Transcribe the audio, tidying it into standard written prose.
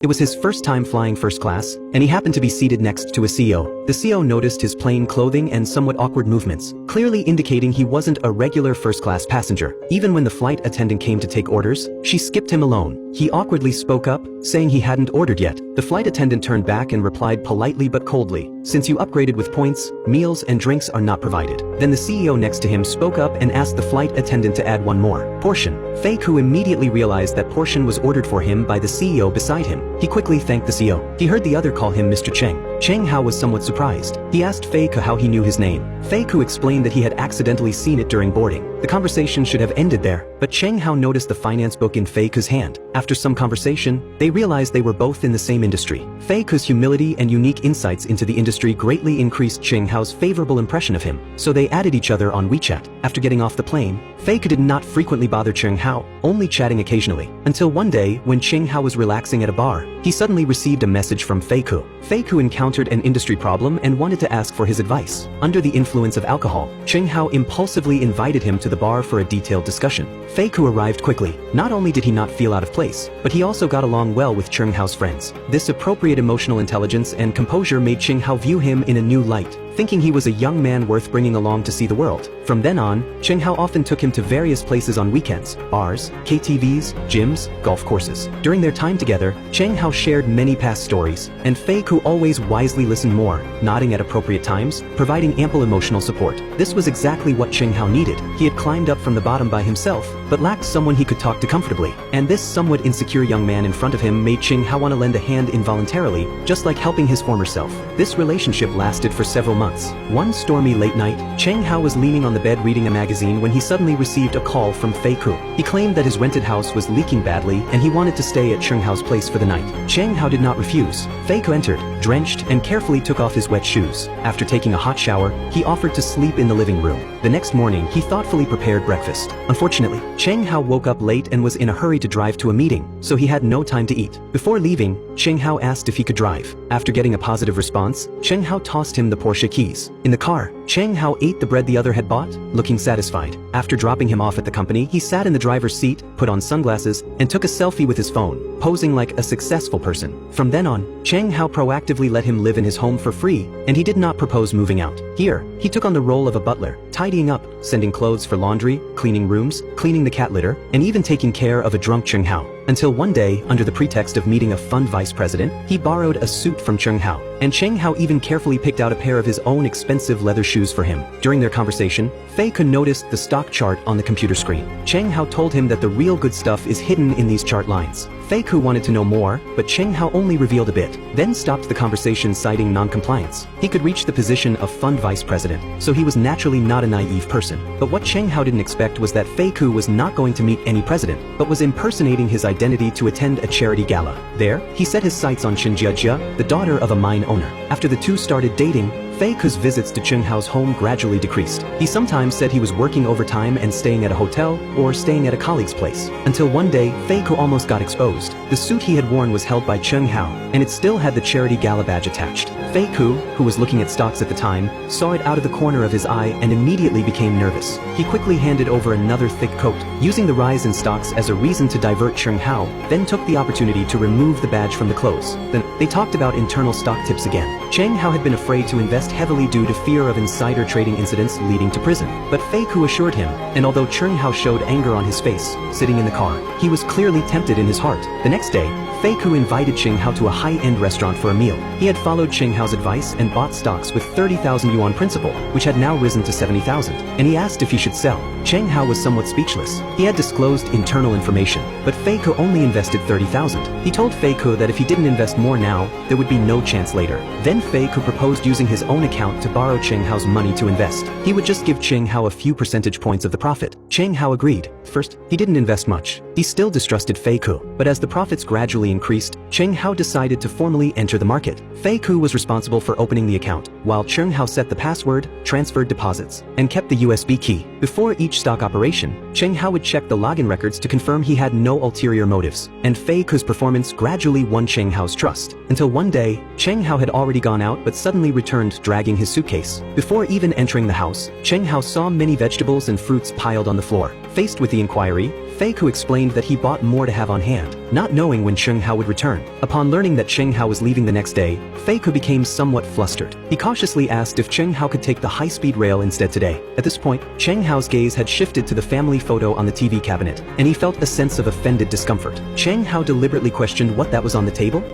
It was his first time flying first class, and he happened to be seated next to a CEO. The CEO noticed his plain clothing and somewhat awkward movements, clearly indicating he wasn't a regular first-class passenger. Even when the flight attendant came to take orders, she skipped him alone. He awkwardly spoke up, saying he hadn't ordered yet. The flight attendant turned back and replied politely but coldly, "Since you upgraded with points, meals and drinks are not provided." Then the CEO next to him spoke up and asked the flight attendant to add one more portion. Fake, who immediately realized that portion was ordered for him by the CEO beside him. He quickly thanked the CEO. He heard the other call him Mr. Cheng. Cheng Hao was somewhat surprised. He asked Fei Ke how he knew his name. Fei Ke explained that he had accidentally seen it during boarding. The conversation should have ended there, but Cheng Hao noticed the finance book in Fei Ke's hand. After some conversation, they realized they were both in the same industry. Fei Ke's humility and unique insights into the industry greatly increased Cheng Hao's favorable impression of him, so they added each other on WeChat. After getting off the plane, Fei Ke did not frequently bother Cheng Hao, only chatting occasionally, until one day when Cheng Hao was relaxing at a bar, he suddenly received a message from Fei Ke. Fei Ke encountered an industry problem and wanted to ask for his advice. Under the influence of alcohol, Cheng Hao impulsively invited him to the bar for a detailed discussion. Fei Ke arrived quickly. Not only did he not feel out of place, but he also got along well with Cheng Hao's friends. This appropriate emotional intelligence and composure made Cheng Hao view him in a new light, thinking he was a young man worth bringing along to see the world. From then on, Cheng Hao often took him to various places on weekends: bars, KTVs, gyms, golf courses. During their time together, Cheng Hao shared many past stories, and Fei Ke always wisely listened more, nodding at appropriate times, providing ample emotional support. This was exactly what Cheng Hao needed. He had climbed up from the bottom by himself, but lacked someone he could talk to comfortably. And this somewhat insecure young man in front of him made Cheng Hao want to lend a hand involuntarily, just like helping his former self. This relationship lasted for several months. One stormy late night, Cheng Hao was leaning on the bed reading a magazine when he suddenly received a call from Fei Ke. He claimed that his rented house was leaking badly and he wanted to stay at Cheng Hao's place for the night. Cheng Hao did not refuse. Fei Ke entered, drenched, and carefully took off his wet shoes. After taking a hot shower, he offered to sleep in the living room. The next morning, he thoughtfully prepared breakfast. Unfortunately, Cheng Hao woke up late and was in a hurry to drive to a meeting, so he had no time to eat. Before leaving, Cheng Hao asked if he could drive. After getting a positive response, Cheng Hao tossed him the Porsche keys. In the car, Cheng Hao ate the bread the other had bought, looking satisfied. After dropping him off at the company, he sat in the driver's seat, put on sunglasses, and took a selfie with his phone, posing like a successful person. From then on, Cheng Hao proactively let him live in his home for free, and he did not propose moving out. Here, he took on the role of a butler, tidying up, sending clothes for laundry, cleaning rooms, cleaning the cat litter, and even taking care of a drunk Cheng Hao. Until one day, under the pretext of meeting a fund vice president, he borrowed a suit from Cheng Hao, and Cheng Hao even carefully picked out a pair of his own expensive leather shoes for him. During their conversation, Fei Ke noticed the stock chart on the computer screen. Cheng Hao told him that the real good stuff is hidden in these chart lines. Fei Ke wanted to know more, but Cheng Hao only revealed a bit, then stopped the conversation citing non-compliance. He could reach the position of fund vice president, so he was naturally not a naive person. But what Cheng Hao didn't expect was that Fei Ke was not going to meet any president, but was impersonating his identity to attend a charity gala. There, he set his sights on Chen Jiejia, the daughter of a mine owner. After the two started dating, Fei Ke's visits to Cheng Hao's home gradually decreased. He sometimes said he was working overtime and staying at a hotel or staying at a colleague's place. Until one day, Fei Ke almost got exposed. The suit he had worn was held by Cheng Hao, and it still had the charity gala badge attached. Fei Ke, who was looking at stocks at the time, saw it out of the corner of his eye and immediately became nervous. He quickly handed over another thick coat, using the rise in stocks as a reason to divert Cheng Hao, then took the opportunity to remove the badge from the clothes. Then, they talked about internal stock tips again. Cheng Hao had been afraid to invest heavily due to fear of insider trading incidents leading to prison. But Fei Ke assured him, and although Cheng Hao showed anger on his face, sitting in the car, he was clearly tempted in his heart. The next day, Fei Ke invited Cheng Hao to a high-end restaurant for a meal. He had followed Cheng Hao's advice and bought stocks with 30,000 yuan principal, which had now risen to 70,000, and he asked if he should sell. Cheng Hao was somewhat speechless. He had disclosed internal information, but Fei Ke only invested 30,000. He told Fei Ke that if he didn't invest more now, there would be no chance later. Then Fei Ke proposed using his own account to borrow Cheng Hao's money to invest. He would just give Cheng Hao a few percentage points of the profit. Cheng Hao agreed. First, he didn't invest much. He still distrusted Fei Ke, but as the profits gradually increased, Cheng Hao decided to formally enter the market. Fei Ke was responsible for opening the account, while Cheng Hao set the password, transferred deposits, and kept the USB key. Before each stock operation, Cheng Hao would check the login records to confirm he had no ulterior motives, and Fei Ke's performance gradually won Cheng Hao's trust. Until one day, Cheng Hao had already gone out but suddenly returned dragging his suitcase. Before even entering the house, Cheng Hao saw many vegetables and fruits piled on the floor. Faced with the inquiry, Fei Ku explained that he bought more to have on hand, not knowing when Cheng Hao would return. Upon learning that Cheng Hao was leaving the next day, Fei Ku became somewhat flustered. He cautiously asked if Cheng Hao could take the high-speed rail instead today. At this point, Cheng Hao's gaze had shifted to the family photo on the TV cabinet, and he felt a sense of offended discomfort. Cheng Hao deliberately questioned what that was on the table.